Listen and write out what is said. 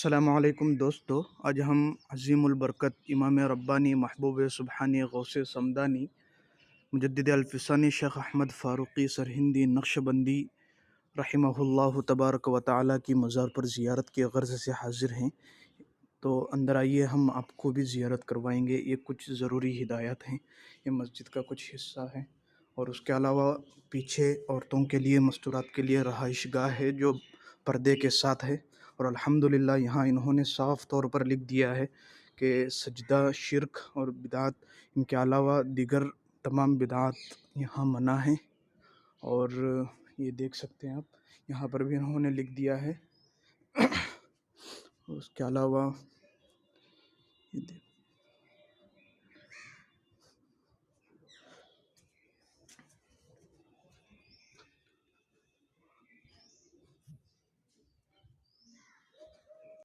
अस्सलामुअलैकुम दोस्तों। आज हम अज़ीमुल बरकत इमाम रब्बानी महबूब सुबहानी गौसे समदानी मुजद्दिद अल्फ़िसानी शेख अहमद फ़ारूक़ी सरहिंदी नक्शबंदी रहिमहुल्लाह तबारक व तआला की मज़ार पर ज़ियारत की गर्ज़ से हाज़िर हैं। तो अंदर आइए, हम आपको भी ज़ियारत करवाएंगे। ये कुछ ज़रूरी हिदायत हैं, ये मस्जिद का कुछ हिस्सा है और उसके अलावा पीछे औरतों के लिए मस्तूरात के लिए रहाइशगाह है जो पर्दे के साथ है। और अल्हम्दुलिल्लाह यहाँ इन्होंने साफ़ तौर पर लिख दिया है कि सजदा शिरक और बिदात, इनके अलावा दीगर तमाम बिदात यहाँ मना है। और ये देख सकते हैं आप, यहाँ पर भी इन्होंने लिख दिया है। उसके अलावा ये